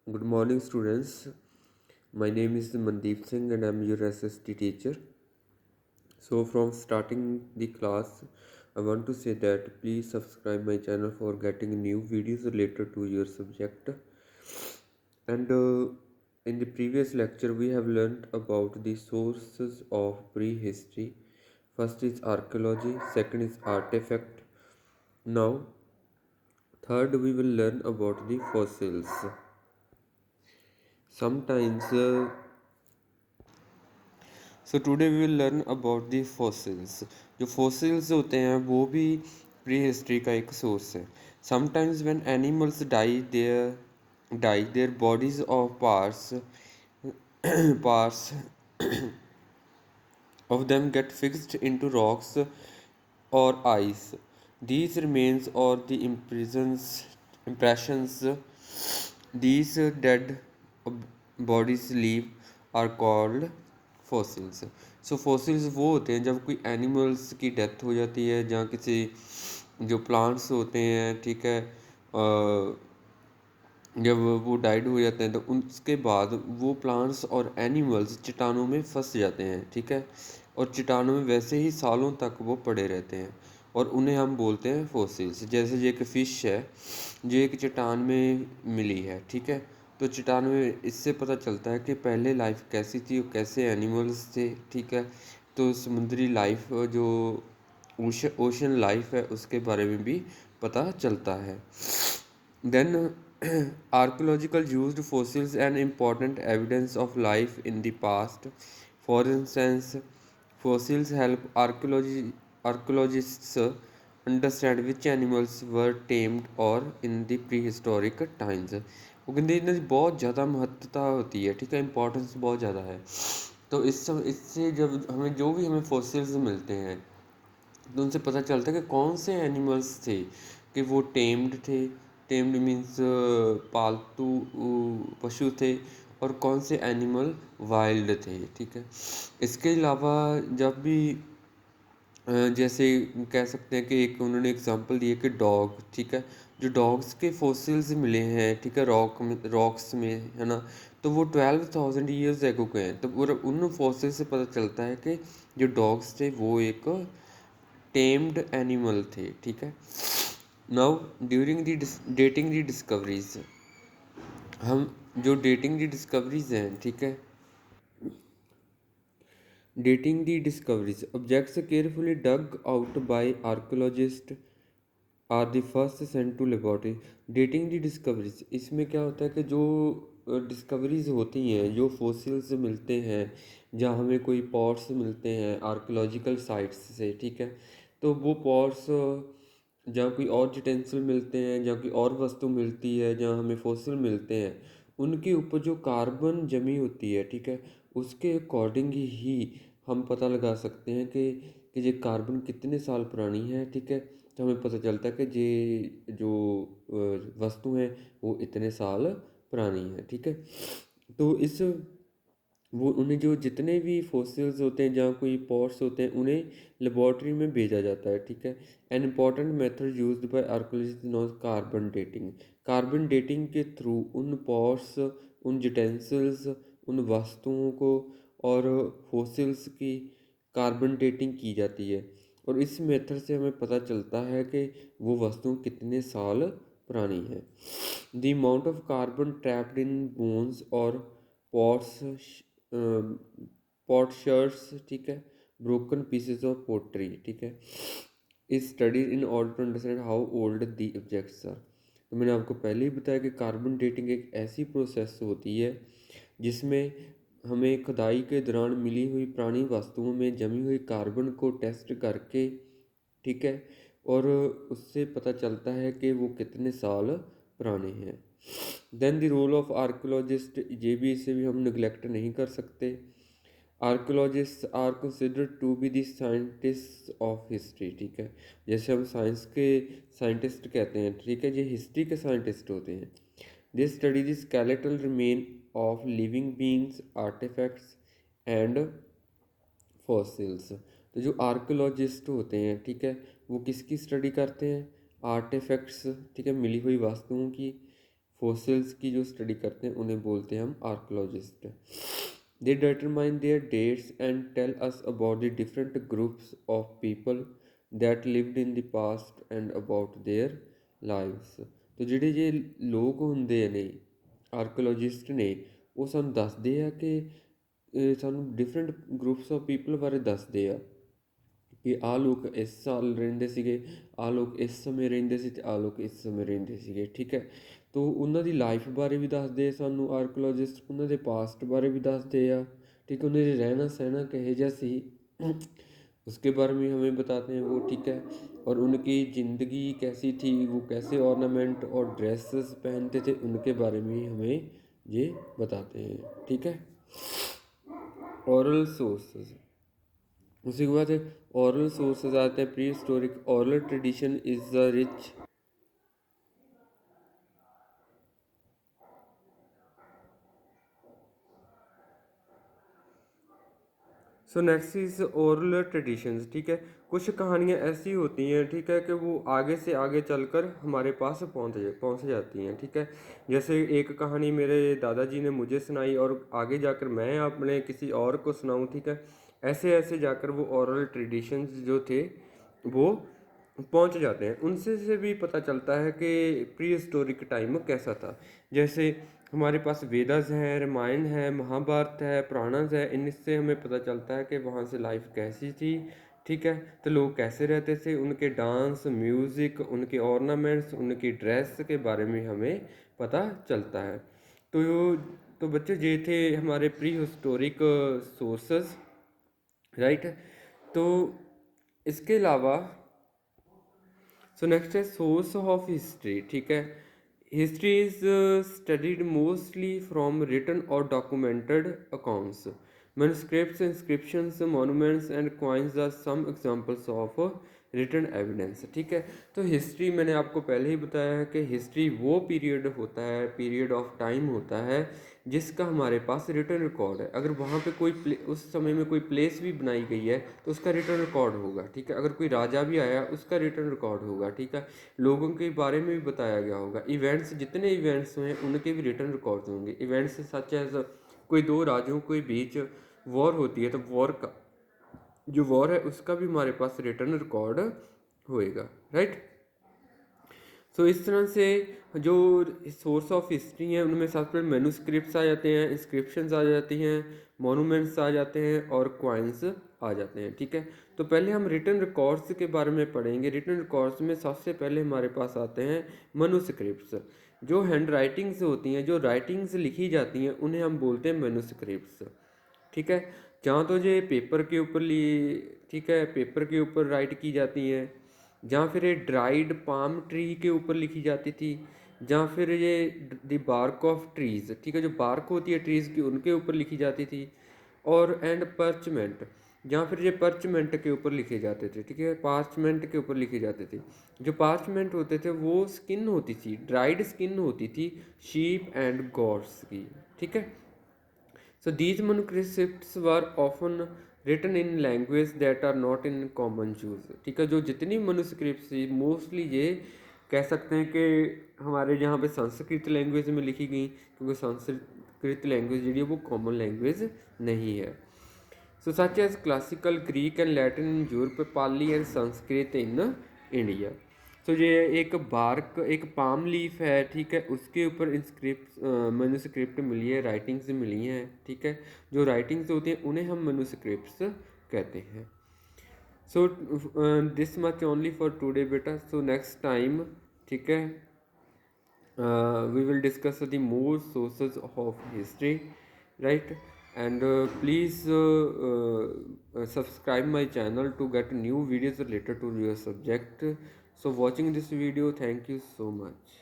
Good morning, students. My name is Mandeep Singh and I'm your SST teacher. So, from starting the class, I want to say that please subscribe my channel for getting new videos related to your subject. And in the previous lecture, we have learned about the sources of prehistory. First is archaeology, second is artifact. Now, third, we will learn about the fossils. Sometimes so today we will learn about the fossils. जो fossils होते हैं वो भी pre history का एक source है। Sometimes when animals die their bodies of parts of them get fixed into rocks or ice. These remains or the impressions these dead bodies leave are called fossils. So fossils वो होते हैं जब कोई animals की death हो जाती है, जहाँ किसी जो प्लांट्स होते हैं, ठीक है, जब वो डाइड हो जाते हैं तो उसके बाद वो प्लांट्स और एनिमल्स चट्टानों में फंस जाते हैं, ठीक है, और चट्टानों में वैसे ही सालों तक वो पड़े रहते हैं और उन्हें हम बोलते हैं फॉसिल्स। जैसे ये एक फ़िश है जो एक चट्टान में मिली है, ठीक है, तो चट्टान में इससे पता चलता है कि पहले लाइफ कैसी थी और कैसे एनिमल्स थे, ठीक है। तो समुद्री लाइफ जो ओशन लाइफ है उसके बारे में भी पता चलता है। Then, archaeological used fossils and important evidence of life in the past. For instance, fossils help archaeologists understand which animals were tamed or in the prehistoric times. वो कहते हैं इनकी बहुत ज़्यादा महत्वता होती है, ठीक है, इम्पोर्टेंस बहुत ज़्यादा है। तो इससे जब हमें फॉसिल्स मिलते हैं तो उनसे पता चलता है कि कौन से एनिमल्स थे, कि वो टेम्ड थे, टेम्ड मीन्स पालतू पशु थे, और कौन से एनिमल वाइल्ड थे, ठीक है। इसके अलावा जब भी जैसे कह सकते हैं कि एक उन्होंने एग्जांपल दिए कि डॉग, ठीक है, जो डॉग्स के फॉसिल्स मिले हैं, ठीक है, रॉक्स में, है ना, तो वो 12,000 ईयर्स एगो के हैं। तो उन फॉसिल से पता चलता है कि जो डॉग्स थे वो एक टेम्ड एनिमल थे, ठीक है। Now during the dating the discoveries, हम जो डेटिंग दी डिस्कवरीज हैं, ठीक है, dating the discoveries objects carefully dug out by archaeologist are the first sent to laboratory. Dating the discoveries, इसमें क्या होता है कि जो डिस्कवरीज होती हैं, जो फोसिल्स मिलते हैं, जहाँ हमें कोई पॉट्स मिलते हैं आर्कोलॉजिकल साइट्स से, ठीक है, तो वो पॉट्स जहाँ कोई और यूटेंसिल मिलते हैं, जहाँ कोई और वस्तु मिलती है, जहाँ हमें फॉसिल मिलते हैं, उनके ऊपर जो कार्बन जमी होती है, ठीक है, उसके अकॉर्डिंग ही हम पता लगा सकते हैं कि ये कार्बन कितने साल पुरानी है, ठीक है। तो हमें पता चलता है कि ये जो वस्तु हैं वो इतने साल पुरानी है, ठीक है। तो इस वो उन्हें जो जितने भी फॉसिल्स होते हैं, जहाँ कोई पॉट्स होते हैं, उन्हें लेबॉर्ट्री में भेजा जाता है, ठीक है। An important method used by archaeologist non carbon dating. Carbon dating के थ्रू उन पॉट्स, उन यूटेंसिल्स, उन वस्तुओं को और फॉसिल्स की कार्बन डेटिंग की जाती है, और इस मेथड से हमें पता चलता है कि वो वस्तु कितने साल पुरानी है। The amount of carbon trapped in bones और पॉट्स, पॉटशर्ट्स, ठीक है, ब्रोकन पीसेस ऑफ पोट्री, ठीक है, is study in order to understand how old the objects are. तो मैंने आपको पहले ही बताया कि कार्बन डेटिंग एक ऐसी प्रोसेस होती है जिसमें हमें खुदाई के दौरान मिली हुई पुरानी वस्तुओं में जमी हुई कार्बन को टेस्ट करके, ठीक है, और उससे पता चलता है कि वो कितने साल पुराने हैं। Then the role of archaeologist, ये भी इसे भी हम निगलेक्ट नहीं कर सकते। Archaeologist are considered to be the scientist of history, ठीक है, जैसे हम साइंस के साइंटिस्ट कहते हैं, ठीक है, ये हिस्ट्री के साइंटिस्ट होते हैं। They study the skeletal remain of living beings, artefacts and fossils. तो जो आर्कोलॉजिस्ट होते हैं, ठीक है, वो किसकी स्टडी करते हैं? आर्टिफैक्ट्स, ठीक है, मिली हुई वस्तुओं की, फॉसिल्स की जो स्टडी करते हैं उन्हें बोलते हैं हम archaeologist. They determine their dates and tell us about the different groups of people that lived in the past and about their lives. तो ਜਿਹੜੇ ਜੇ ਲੋਕ ਹੁੰਦੇ ਨੇ ਆਰਕੋਲੋਜਿਸਟ ਨੇ, ਉਹ ਸਾਨੂੰ ਦੱਸਦੇ ਆ ਕਿ ਸਾਨੂੰ ਡਿਫਰੈਂਟ ਗਰੁੱਪਸ ਆਫ ਪੀਪਲ ਬਾਰੇ ਦੱਸਦੇ ਆ ਕਿ ਆਹ ਲੋਕ ਇਸ ਸਾਲ ਰਹਿੰਦੇ ਸੀਗੇ, ਆਹ ਲੋਕ ਇਸ ਸਮੇਂ ਰਹਿੰਦੇ ਸੀ ਅਤੇ ਆਹ ਲੋਕ ਇਸ ਸਮੇਂ ਰਹਿੰਦੇ ਸੀਗੇ। ਠੀਕ ਹੈ, ਤੋ ਉਹਨਾਂ ਦੀ ਲਾਈਫ ਬਾਰੇ ਵੀ ਦੱਸਦੇ ਸਾਨੂੰ ਆਰਕੋਲੋਜਿਸਟ, ਉਹਨਾਂ ਦੇ ਪਾਸਟ ਬਾਰੇ भी ਦੱਸਦੇ ਆ। ठीक है, उन्हें रहना सहना कहे जैसी उसके बारे में हमें बताते हैं वो। ठीक है, और उनकी ज़िंदगी कैसी थी, वो कैसे ऑर्नामेंट और ड्रेसेस पहनते थे, उनके बारे में हमें ये बताते हैं। ठीक है, ओरल सोर्सेज, उसी के बाद ओरल सोर्सेज आते हैं। Pre historic oral tradition is the rich so next is oral traditions. ठीक है, कुछ कहानियाँ ऐसी होती हैं, ठीक है, कि वो आगे से आगे चलकर हमारे पास पहुँच जाती हैं। ठीक है, जैसे एक कहानी मेरे दादाजी ने मुझे सुनाई और आगे जाकर मैं अपने किसी और को सुनाऊँ। ठीक है, ऐसे ऐसे जाकर वो ओरल ट्रेडिशंस जो थे वो पहुंच जाते हैं। उनसे से भी पता चलता है कि प्री हिस्टोरिक टाइम कैसा था। जैसे हमारे पास वेदास है, रामायण है, महाभारत है, पुराणास है, इनसे हमें पता चलता है कि वहाँ से लाइफ कैसी थी। ठीक है, तो लोग कैसे रहते थे, उनके डांस, म्यूज़िक, उनके ऑर्नामेंट्स, उनकी ड्रेस के बारे में हमें पता चलता है। तो तो बच्चे ये थे हमारे प्री हिस्टोरिक सोर्सेस, राइट। तो इसके अलावा सो नेक्स्ट है सोर्स ऑफ हिस्ट्री। ठीक है, history is studied mostly from written और documented accounts. Manuscripts, inscriptions, monuments and coins are some examples of written evidence. ठीक है, तो हिस्ट्री मैंने आपको पहले ही बताया है कि हिस्ट्री वो पीरियड होता है, पीरियड ऑफ टाइम होता है जिसका हमारे पास रिटन रिकॉर्ड है। अगर वहाँ पे कोई उस समय में कोई प्लेस भी बनाई गई है तो उसका रिटन रिकॉर्ड होगा। ठीक है, अगर कोई राजा भी आया उसका रिटन रिकॉर्ड होगा। ठीक है, लोगों के बारे में भी बताया गया होगा। इवेंट्स, जितने इवेंट्स हुए उनके भी रिटन रिकॉर्ड होंगे। इवेंट्स सच एज कोई दो राज्यों के बीच वॉर होती है तो वॉर का जो वॉर है उसका भी हमारे पास रिटन रिकॉर्ड होएगा, राइट। सो इस तरह से जो सोर्स ऑफ हिस्ट्री है उनमें सबसे पहले मैन्युस्क्रिप्ट्स आ जाते हैं, इंस्क्रिप्शंस आ जाती हैं, मॉन्यूमेंट्स आ जाते हैं और क्वाइंस आ जाते हैं। ठीक है, तो पहले हम रिटन रिकॉर्ड्स के बारे में पढ़ेंगे। रिटन रिकॉर्ड्स में सबसे पहले हमारे पास आते हैं मैन्युस्क्रिप्ट्स। जो हैंड राइटिंग्स होती हैं, जो राइटिंग्स लिखी जाती हैं, उन्हें हम बोलते हैं मैन्युस्क्रिप्ट्स। ठीक है, जहाँ तो ये पेपर के ऊपर ठीक है, पेपर के ऊपर राइट की जाती हैं, जहाँ फिर ये ड्राइड पाम ट्री के ऊपर लिखी जाती थी, जहाँ फिर ये द बार्क ऑफ ट्रीज़, ठीक है, जो बार्क होती है ट्रीज़ की उनके ऊपर लिखी जाती थी। और एंड पर्चमेंट, जहाँ फिर ये पर्चमेंट के ऊपर लिखे जाते थे। ठीक है, पार्चमेंट के ऊपर लिखे जाते थे। जो पार्चमेंट होते थे वो स्किन होती थी, ड्राइड स्किन होती थी शीप एंड गॉड्स की। ठीक है, so these manuscripts were often written in language that are not in common use। ठीक है, जो जितनी manuscripts थी मोस्टली ये कह सकते हैं कि हमारे यहाँ पे संस्कृत लैंग्वेज में लिखी गई, क्योंकि संस्कृत लैंग्वेज जी वो कॉमन लैंग्वेज नहीं है। So such as classical Greek and Latin in Europe, Pali and Sanskrit in India. तो ये एक पाम लीफ है। ठीक है, उसके ऊपर इंस्क्रिप्ट मैन्युस्क्रिप्ट मिली है, राइटिंग्स मिली हैं। ठीक है, जो राइटिंग्स होती हैं उन्हें हम मैन्युस्क्रिप्ट्स कहते हैं। So this much only for today बेटा। सो नेक्स्ट टाइम, ठीक है, we will discuss the more sources of history, right? And please subscribe my channel to get new videos related to your subject. So watching this video, thank you so much.